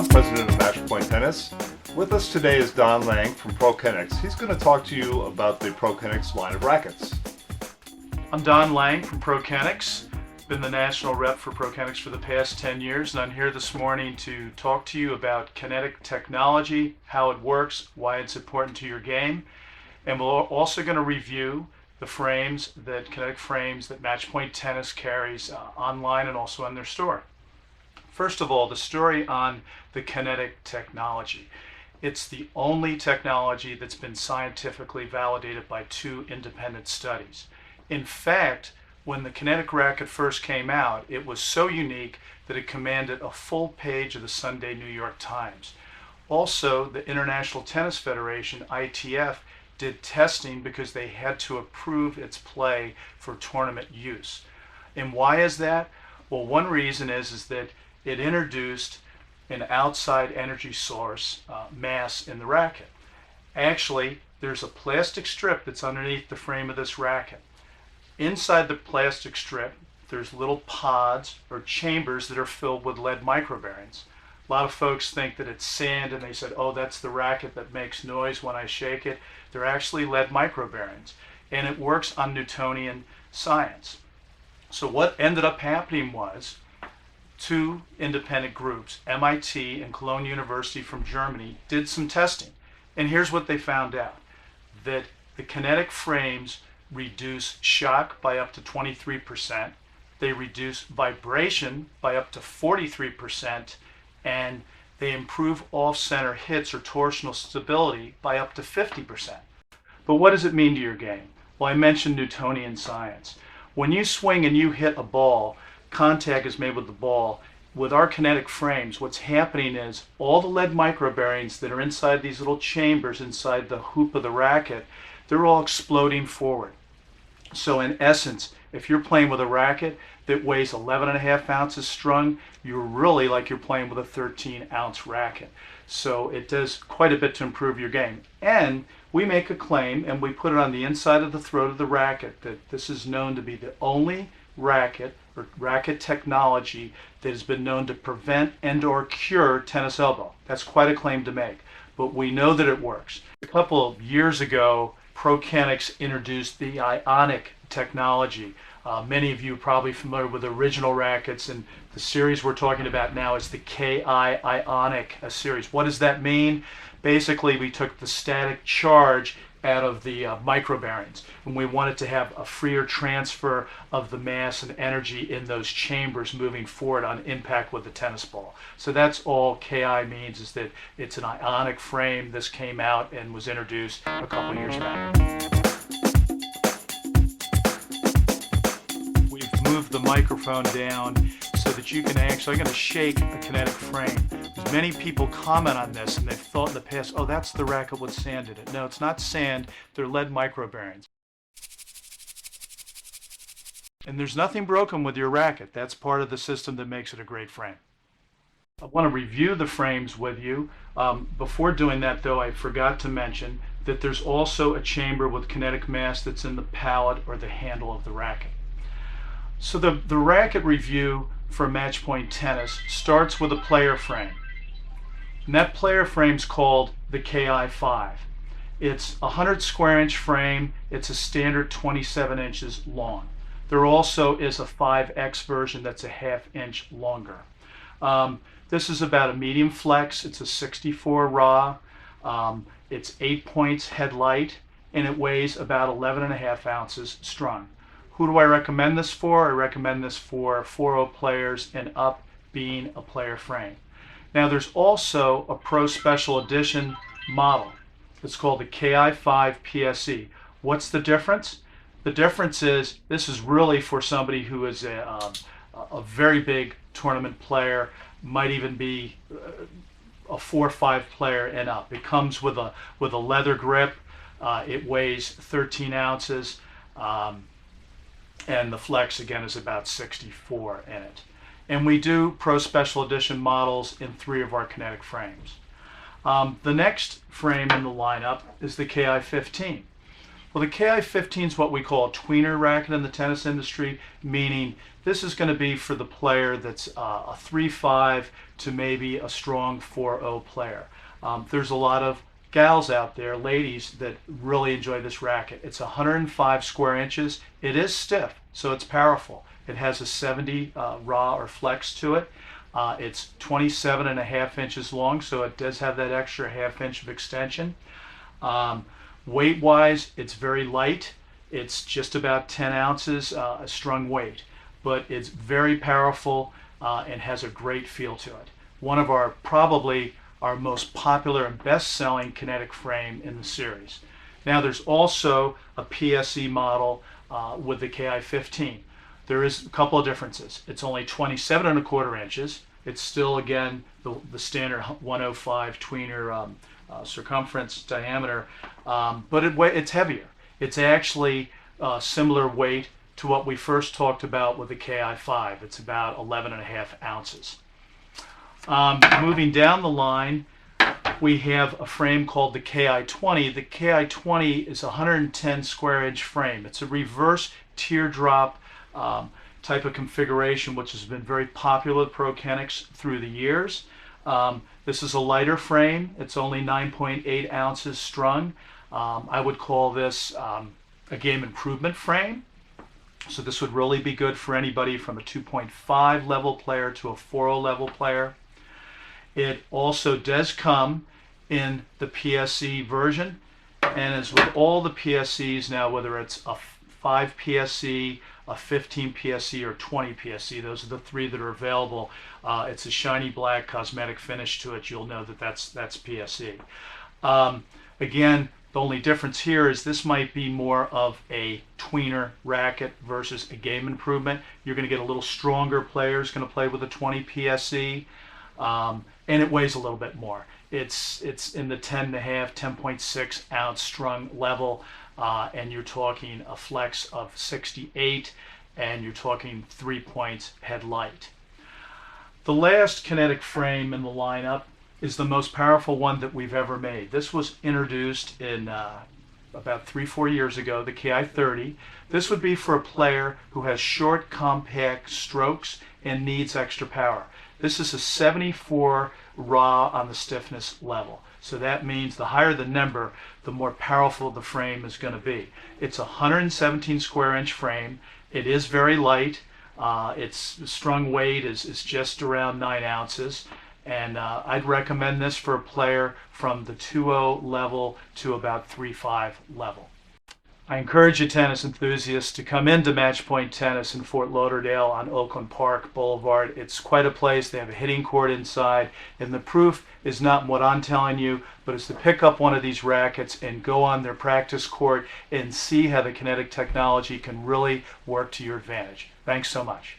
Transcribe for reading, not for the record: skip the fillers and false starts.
Brown, president of Match Point Tennis. With us today is Don Lang from ProKennex. He's going to talk to you about the ProKennex line of rackets. I'm Don Lang from ProKennex. Been the national rep for ProKennex for the past 10 years, and I'm here this morning to talk to you about kinetic technology, how it works, why it's important to your game, and we're also going to review the kinetic frames that Match Point Tennis carries online and also in their store. First of all, the story on the kinetic technology. It's the only technology that's been scientifically validated by 2 independent studies. In fact, when the kinetic racket first came out, it was so unique that it commanded a full page of the Sunday New York Times. Also, the International Tennis Federation, ITF, did testing because they had to approve its play for tournament use. And why is that? Well, one reason is that it introduced an outside energy source, mass, in the racket. Actually, there's a plastic strip that's underneath the frame of this racket. Inside the plastic strip, there's little pods or chambers that are filled with lead microbearings. A lot of folks think that it's sand and they said, oh, that's the racket that makes noise when I shake it. They're actually lead microbearings, and it works on Newtonian science. So what ended up happening was 2 independent groups, MIT and Cologne University from Germany, did some testing. And here's what they found out: that the kinetic frames reduce shock by up to 23%, they reduce vibration by up to 43%, and they improve off-center hits or torsional stability by up to 50%. But what does it mean to your game? Well, I mentioned Newtonian science. When you swing and you hit a ball, contact is made with the ball. With our kinetic frames, what's happening is all the lead microbearings that are inside these little chambers inside the hoop of the racket, they're all exploding forward. So in essence, if you're playing with a racket that weighs 11.5 ounces strung, you're really like you're playing with a 13-ounce racket. So it does quite a bit to improve your game. And we make a claim, and we put it on the inside of the throat of the racket, that this is known to be the only racket or racket technology that has been known to prevent and/or cure tennis elbow. That's quite a claim to make, but we know that it works. A couple of years ago, ProKennex introduced the ionic technology. Many of you are probably familiar with original rackets, and the series we're talking about now is the KI Ionic series. What does that mean? Basically, we took the static charge out of the microbearings, and we wanted to have a freer transfer of the mass and energy in those chambers moving forward on impact with the tennis ball. So that's all KI means, is that it's an ionic frame. This came out and was introduced a couple years back. We've moved the microphone down so that you can actually, I'm going to shake a kinetic frame. Many people comment on this, and they've thought in the past, oh, that's the racket with sand in it. No, it's not sand, they're lead microbearings. And there's nothing broken with your racket. That's part of the system that makes it a great frame. I want to review the frames with you. Before doing that, though, I forgot to mention that there's also a chamber with kinetic mass that's in the pallet or the handle of the racket. So the racket review for Match Point Tennis starts with a player frame. And that player frame's called the KI5. It's a 100 square inch frame. It's a standard 27 inches long. There also is a 5X version that's a ½ inch longer. This is about a medium flex. It's a 64 raw. It's 8 points headlight, and it weighs about 11.5 ounces strung. Who do I recommend this for? I recommend this for 4-0 players and up, being a player frame. Now there's also a Pro Special Edition model. It's called the KI5 PSE. What's the difference? The difference is this is really for somebody who is a very big tournament player, might even be a 4-5 player and up. It comes with a leather grip. It weighs 13 ounces. And the flex, again, is about 64 in it. And we do Pro Special Edition models in 3 of our kinetic frames. The next frame in the lineup is the KI-15. Well, the KI-15 is what we call a tweener racket in the tennis industry, meaning this is going to be for the player that's a 3-5 to maybe a strong 4-0 player. There's a lot of gals out there, ladies, that really enjoy this racket. It's 105 square inches. It is stiff, so it's powerful. It has a 70 raw or flex to it. It's 27.5 inches long, so it does have that extra half inch of extension. Weight-wise, it's very light. It's just about 10 ounces strung weight, but it's very powerful and has a great feel to it. One of probably our most popular and best-selling kinetic frame in the series. Now there's also a PSE model with the KI-15. There is a couple of differences. It's only 27.25 inches. It's still, again, the standard 105 tweener circumference diameter, but it's heavier. It's actually similar weight to what we first talked about with the KI-5. It's about 11.5 ounces. Moving down the line, we have a frame called the KI-20. The KI-20 is a 110 square inch frame. It's a reverse teardrop type of configuration, which has been very popular with ProKennex through the years. This is a lighter frame. It's only 9.8 ounces strung. I would call this a game improvement frame. So this would really be good for anybody from a 2.5 level player to a 4.0 level player. It also does come in the PSE version, and as with all the PSEs now, whether it's a 5 PSE, a 15 PSE, or 20 PSE, those are the three that are available. It's a shiny black cosmetic finish to it. You'll know that that's PSE. Again, the only difference here is this might be more of a tweener racket versus a game improvement. You're going to get a little stronger players going to play with a 20 PSE, and it weighs a little bit more. It's in the 10.5, 10.6 ounce strung level, and you're talking a flex of 68, and you're talking 3 points head light. The last kinetic frame in the lineup is the most powerful one that we've ever made. This was introduced in about 3-4 years ago, the KI-30. This would be for a player who has short, compact strokes and needs extra power. This is a 74 raw on the stiffness level. So that means the higher the number, the more powerful the frame is going to be. It's a 117 square inch frame. It is very light. Its strung weight is just around 9 ounces. And I'd recommend this for a player from the 2.0 level to about 3.5 level. I encourage you tennis enthusiasts to come into Match Point Tennis in Fort Lauderdale on Oakland Park Boulevard. It's quite a place. They have a hitting court inside, and the proof is not what I'm telling you, but it's to pick up one of these rackets and go on their practice court and see how the kinetic technology can really work to your advantage. Thanks so much.